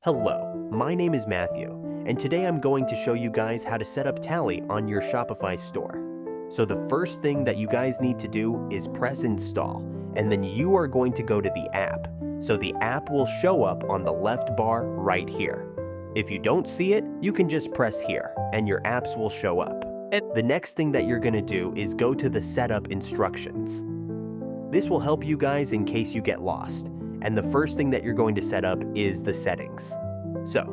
Hello, my name is Matthew, and today I'm going to show you guys how to set up Tally on your Shopify store. So the first thing that you guys need to do is press install, and then you are going to go to the app. So the app will show up on the left bar right here. If you don't see it, you can just press here, and your apps will show up. And the next thing that you're going to do is go to the setup instructions. This will help you guys in case you get lost. And the first thing that you're going to set up is the settings. So,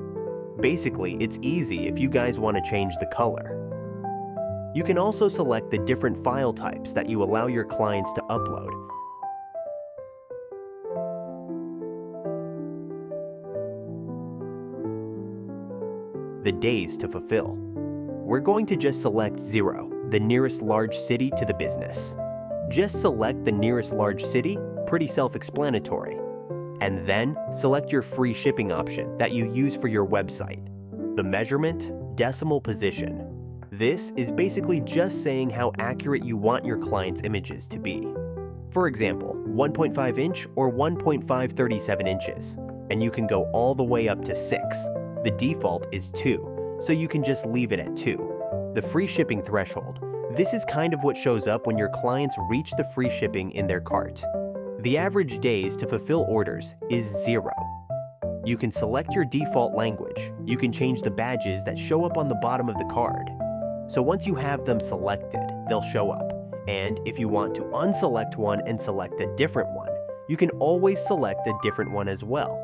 basically, it's easy if you guys want to change the color. You can also select the different file types that you allow your clients to upload. The days to fulfill. We're going to just select 0, the nearest large city to the business. Just select the nearest large city, pretty self-explanatory. And then select your free shipping option that you use for your website. The measurement, decimal position. This is basically just saying how accurate you want your client's images to be. For example, 1.5 inch or 1.537 inches, and you can go all the way up to 6. The default is 2, so you can just leave it at 2. The free shipping threshold. This is kind of what shows up when your clients reach the free shipping in their cart. The average days to fulfill orders is 0. You can select your default language. You can change the badges that show up on the bottom of the card. So once you have them selected, they'll show up. And if you want to unselect one and select a different one, you can always select a different one as well.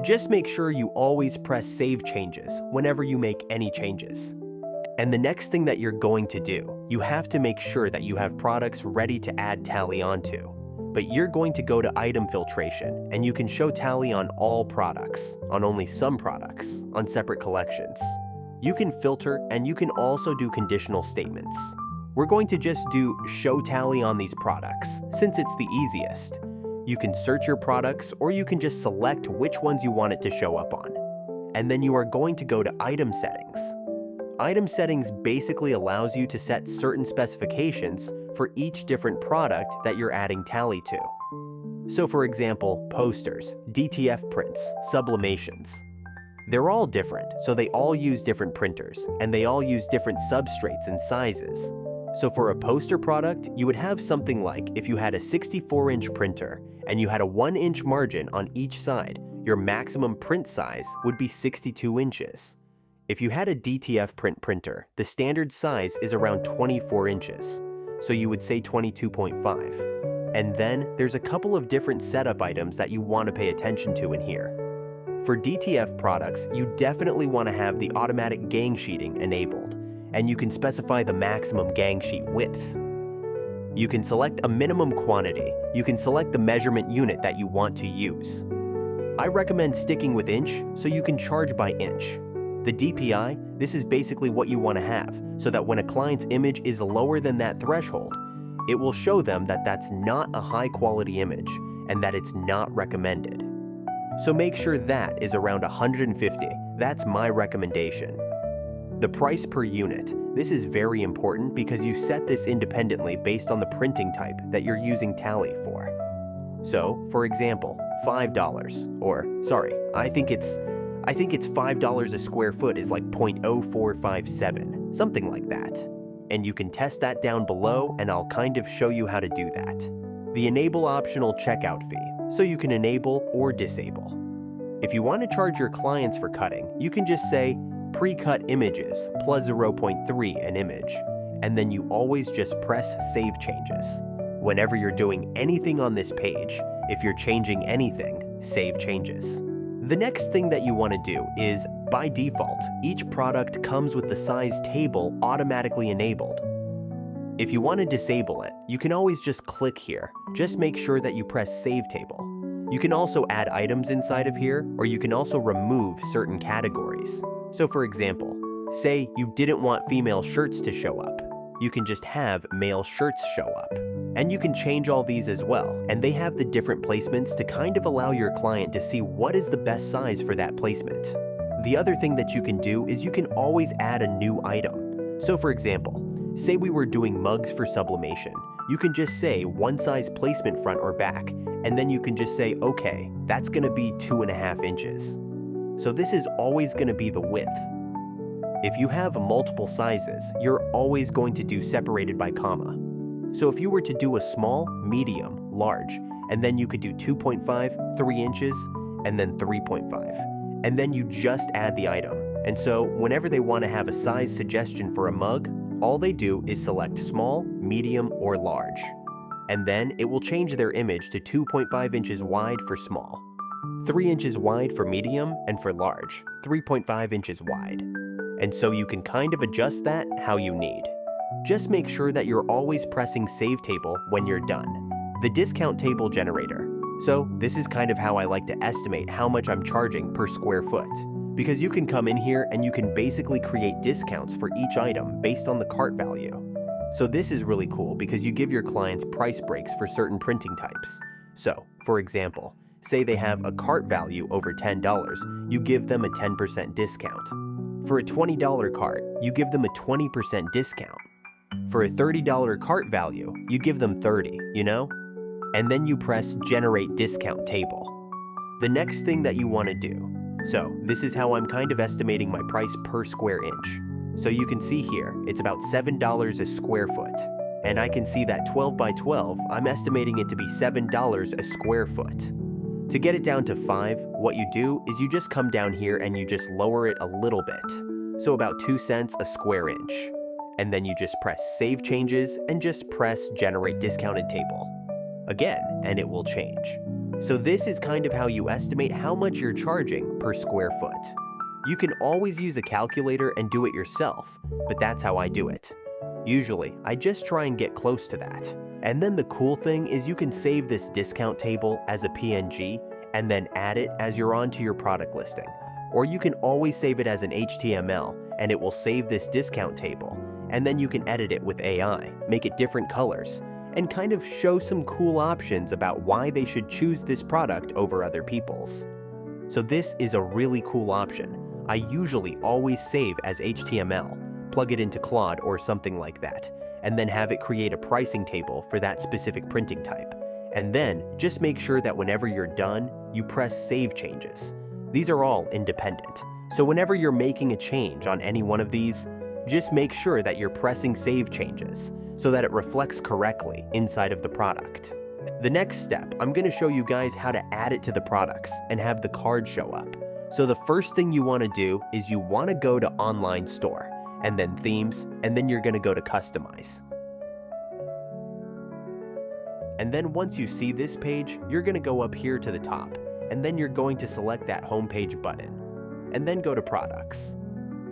Just make sure you always press Save Changes whenever you make any changes. And the next thing that you're going to do, you have to make sure that you have products ready to add Tally onto. But you're going to go to Item Filtration, and you can show Tally on all products, on only some products, on separate collections. You can filter, and you can also do conditional statements. We're going to just do Show Tally on these products, since it's the easiest. You can search your products, or you can just select which ones you want it to show up on. And then you are going to go to Item Settings. Item Settings basically allows you to set certain specifications for each different product that you're adding Tally to. So for example, posters, DTF prints, sublimations. They're all different, so they all use different printers, and they all use different substrates and sizes. So for a poster product, you would have something like if you had a 64-inch printer and you had a 1-inch margin on each side, your maximum print size would be 62 inches. If you had a DTF print printer, the standard size is around 24 inches, so you would say 22.5. And then there's a couple of different setup items that you want to pay attention to in here. For DTF products, you definitely want to have the automatic gang sheeting enabled, and you can specify the maximum gang sheet width. You can select a minimum quantity. You can select the measurement unit that you want to use. I recommend sticking with inch, so you can charge by inch. The DPI, this is basically what you want to have, so that when a client's image is lower than that threshold, it will show them that that's not a high quality image and that it's not recommended. So make sure that is around 150, that's my recommendation. The price per unit, this is very important because you set this independently based on the printing type that you're using Tally for. So, for example, $5, or sorry, I think it's $5 a square foot is like 0.0457, something like that. And you can test that down below, and I'll kind of show you how to do that. The enable optional checkout fee, so you can enable or disable. If you want to charge your clients for cutting, you can just say pre-cut images plus 0.3 an image, and then you always just press Save Changes. Whenever you're doing anything on this page, if you're changing anything, save changes. The next thing that you want to do is, by default, each product comes with the size table automatically enabled. If you want to disable it, you can always just click here. Just make sure that you press Save Table. You can also add items inside of here, or you can also remove certain categories. So for example, say you didn't want female shirts to show up. You can just have male shirts show up. And you can change all these as well, and they have the different placements to kind of allow your client to see what is the best size for that placement. The other thing that you can do is you can always add a new item. So for example, say we were doing mugs for sublimation. You can just say one size placement front or back, and then you can just say, okay, that's gonna be 2.5 inches. So this is always going to be the width. If you have multiple sizes, you're always going to do separated by comma. So if you were to do a small, medium, large, and then you could do 2.5, 3 inches, and then 3.5. And then you just add the item. And so whenever they want to have a size suggestion for a mug, all they do is select small, medium, or large. And then it will change their image to 2.5 inches wide for small, 3 inches wide for medium, and for large, 3.5 inches wide. And so you can kind of adjust that how you need. Just make sure that you're always pressing Save Table when you're done. The discount table generator. So this is kind of how I like to estimate how much I'm charging per square foot. Because you can come in here and you can basically create discounts for each item based on the cart value. So this is really cool because you give your clients price breaks for certain printing types. So, for example, say they have a cart value over $10, you give them a 10% discount. For a $20 cart, you give them a 20% discount. For a $30 cart value, you give them 30, you know? And then you press Generate Discount Table. The next thing that you want to do. So this is how I'm kind of estimating my price per square inch. So you can see here, it's about $7 a square foot. And I can see that 12 by 12, I'm estimating it to be $7 a square foot. To get it down to 5, what you do is you just come down here and you just lower it a little bit. So about 2 cents a square inch. And then you just press Save Changes and just press Generate Discounted Table. Again, and it will change. So this is kind of how you estimate how much you're charging per square foot. You can always use a calculator and do it yourself, but that's how I do it. Usually, I just try and get close to that. And then the cool thing is you can save this discount table as a PNG and then add it as you're onto your product listing. Or you can always save it as an HTML and it will save this discount table. And then you can edit it with AI, make it different colors, and kind of show some cool options about why they should choose this product over other people's. So this is a really cool option. I usually always save as HTML, plug it into Claude or something like that, and then have it create a pricing table for that specific printing type. And then just make sure that whenever you're done, you press Save Changes. These are all independent. So whenever you're making a change on any one of these, just make sure that you're pressing Save Changes so that it reflects correctly inside of the product. The next step, I'm going to show you guys how to add it to the products and have the card show up. So the first thing you want to do is you want to go to Online Store, and then Themes, and then you're going to go to Customize. And then once you see this page, you're going to go up here to the top, and then you're going to select that Homepage button, and then go to Products.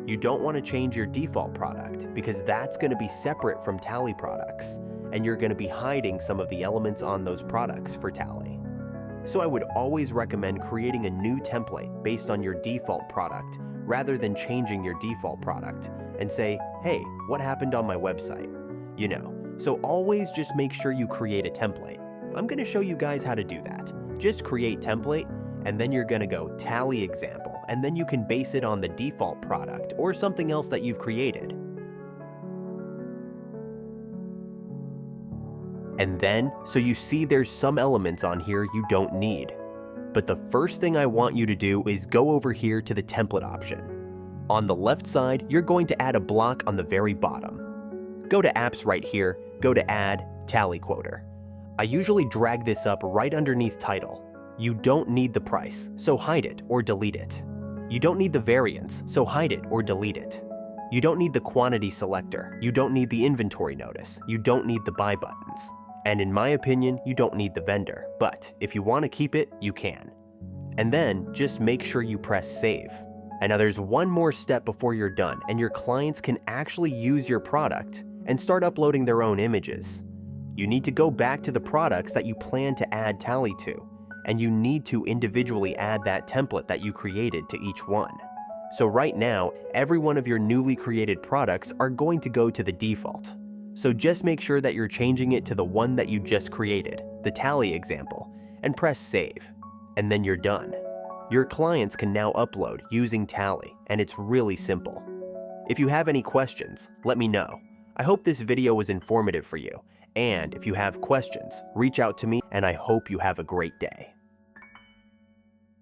You don't want to change your default product because that's going to be separate from Tally products, and you're going to be hiding some of the elements on those products for Tally. So I would always recommend creating a new template based on your default product rather than changing your default product and say, hey, what happened on my website? You know, so always just make sure you create a template. I'm going to show you guys how to do that. Just create template, and then you're going to go Tally example, and then you can base it on the default product or something else that you've created. And then, so you see there's some elements on here you don't need. But the first thing I want you to do is go over here to the template option. On the left side, you're going to add a block on the very bottom. Go to Apps right here, go to Add, Tally Quoter. I usually drag this up right underneath Title. You don't need the price, so hide it or delete it. You don't need the variance, so hide it or delete it. You don't need the quantity selector. You don't need the inventory notice. You don't need the buy buttons. And in my opinion, you don't need the vendor, but if you want to keep it, you can. And then just make sure you press Save. And now there's one more step before you're done, and your clients can actually use your product and start uploading their own images. You need to go back to the products that you plan to add Tally to, and you need to individually add that template that you created to each one. So right now, every one of your newly created products are going to go to the default. So just make sure that you're changing it to the one that you just created, the Tally example, and press Save. And then you're done. Your clients can now upload using Tally, and it's really simple. If you have any questions, let me know. I hope this video was informative for you, and if you have questions, reach out to me, and I hope you have a great day.